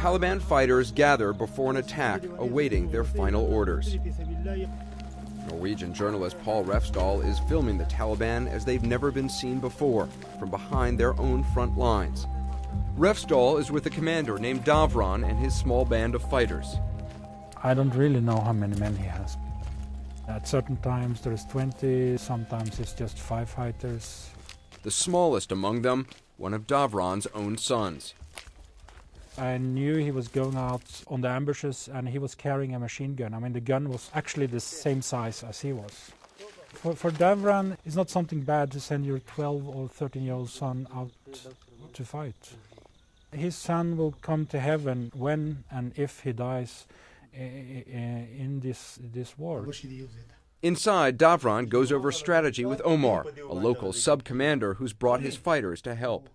Taliban fighters gather before an attack, awaiting their final orders. Norwegian journalist Paul Refsdal is filming the Taliban as they've never been seen before, from behind their own front lines. Refsdal is with a commander named Davron and his small band of fighters. I don't really know how many men he has. At certain times there's 20, sometimes it's just 5 fighters. The smallest among them, one of Davron's own sons. I knew he was going out on the ambushes and he was carrying a machine gun. I mean, the gun was actually the same size as he was. For Davron, it's not something bad to send your 12 or 13-year-old son out to fight. His son will come to heaven when and if he dies in this war. Inside, Davron goes over strategy with Omar, a local sub-commander who's brought his fighters to help.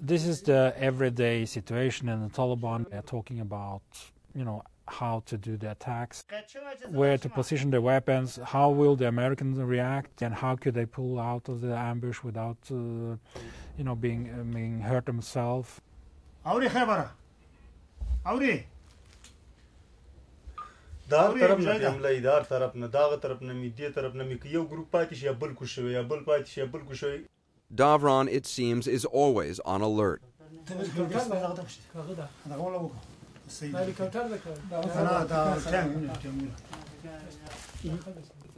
This is the everyday situation in the Taliban. They're talking about, how to do the attacks, where to position their weapons, how will the Americans react, and how could they pull out of the ambush without, being hurt themselves. Davron, it seems, is always on alert.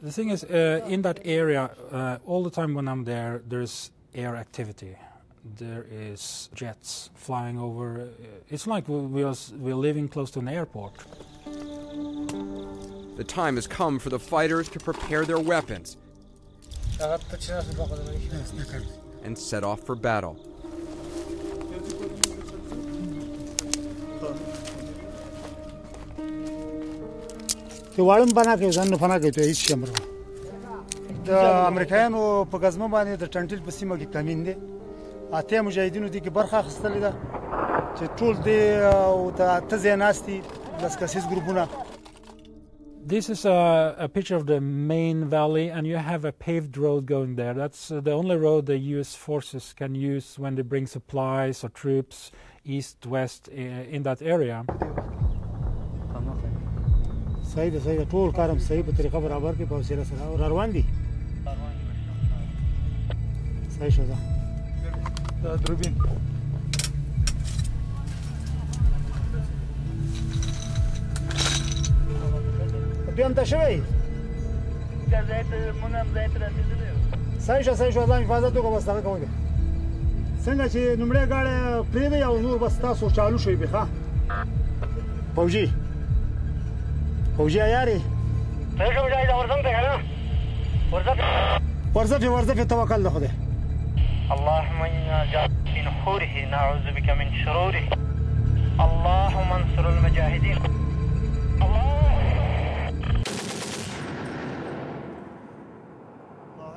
The thing is, in that area, all the time when I'm there, there's air activity. There is jets flying over. It's like we're living close to an airport. The time has come for the fighters to prepare their weapons and set off for battle. The Americano Pagazmani, the Chantil Pasima Kaminde, Ate Mujahidino di Barha Stalida, Chetul de Tazianasti, Las Casis Grubuna. This is a picture of the main valley, and you have a paved road going there. That's the only road the U.S. forces can use when they bring supplies or troops east, west in that area. اللهم إنا جعلنا في نحوره نعوذ بك من شروره اللهم انصر المجاهدين الله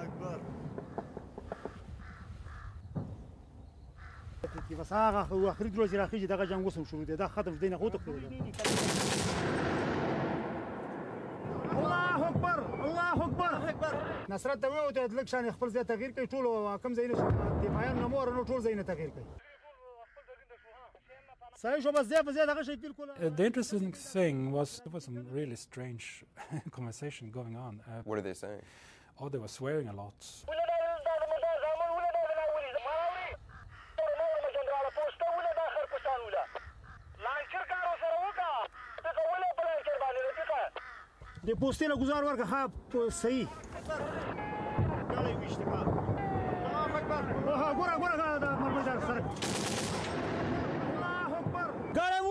أكبر بس هو آخر دروز راخيجي ده جنگ وسم شروع ده ختم دينا خوتك الله أكبر الله أكبر نصرت دوي وته لک شان خپل ځای تغییر کوي ټول کم ځای نه دفاعیان نمور نو ټول ځای نه تغییر کوي The interesting thing was there was some really strange conversation going on. What are they saying? Oh, they were swearing a lot. The postina guzar warka khab sahi galay wishta Allahu akbar gora gora da marmazar khark Allahu akbar galay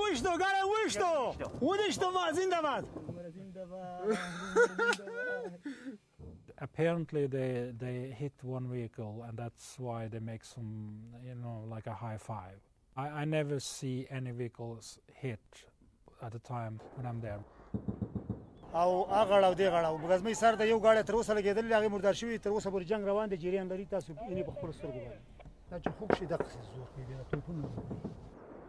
wishto udishto ma zindabad Apparently they hit one vehicle, and that's why they make some, like a high five. I never see any vehicles hit at the time when I'm there. او اغړاو دی غړاو بغزمې سر د یو غاړه تر اوسه لګیدل هغه مردار شوی تر اوسه پر جنگ روان دي جریان لري تاسو یې په خپل سترګو باندې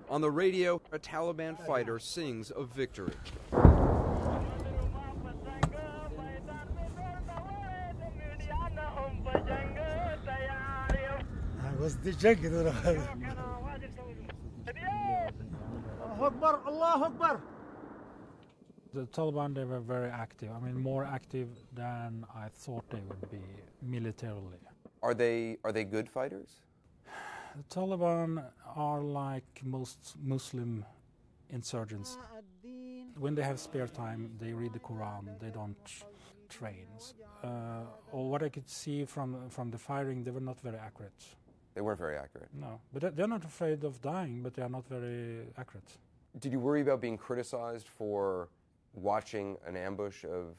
On the radio, a Taliban fighter sings of victory. The Taliban, they were very active. I mean, more active than I thought they would be militarily. Are they good fighters? The Taliban are like most Muslim insurgents. When they have spare time, they read the Quran. They don't train. Or what I could see from the firing, they were not very accurate. They weren't very accurate. No, but they're not afraid of dying, but they are not very accurate. Did you worry about being criticized for watching an ambush of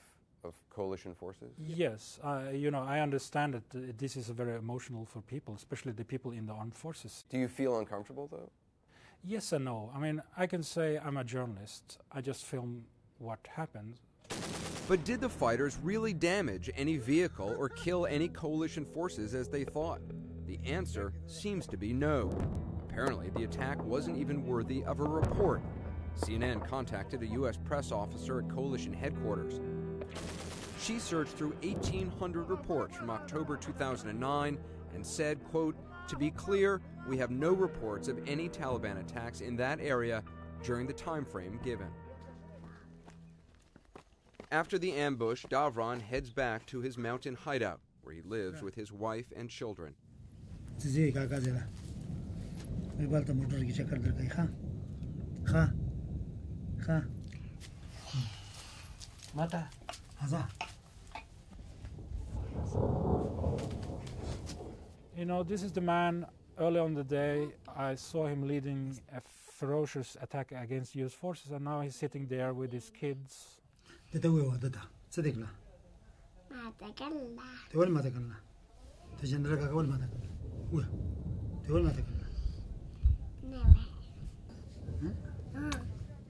coalition forces? Yes, I understand that this is very emotional for people, especially the people in the armed forces. Do you feel uncomfortable, though? Yes and no. I mean, I can say I'm a journalist. I just film what happens. But did the fighters really damage any vehicle or kill any coalition forces as they thought? The answer seems to be no. Apparently, the attack wasn't even worthy of a report. CNN contacted a U.S. press officer at coalition headquarters. She searched through 1,800 reports from October 2009 and said, quote, "To be clear, we have no reports of any Taliban attacks in that area during the time frame given." After the ambush, Davron heads back to his mountain hideout, where he lives with his wife and children. You know, this is the man, early on the day, I saw him leading a ferocious attack against U.S. forces, and now he's sitting there with his kids.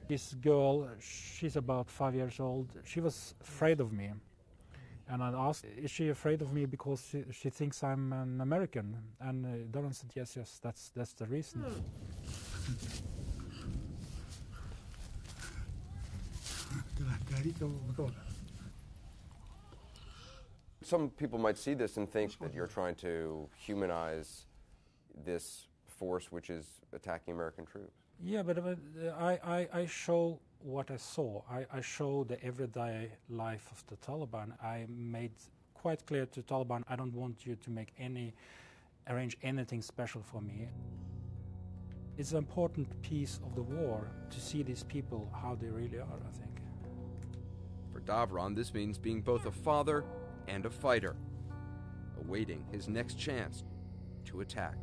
This girl, she's about 5 years old, she was afraid of me. And I asked, is she afraid of me because she thinks I'm an American? And Davron said, yes, that's the reason. Some people might see this and think that you're trying to humanize this force which is attacking American troops. Yeah, but I show what I saw. I show the everyday life of the Taliban. I made quite clear to Taliban, I don't want you to arrange anything special for me. It's an important piece of the war to see these people how they really are, I think. For Davron, this means being both a father and a fighter, awaiting his next chance to attack.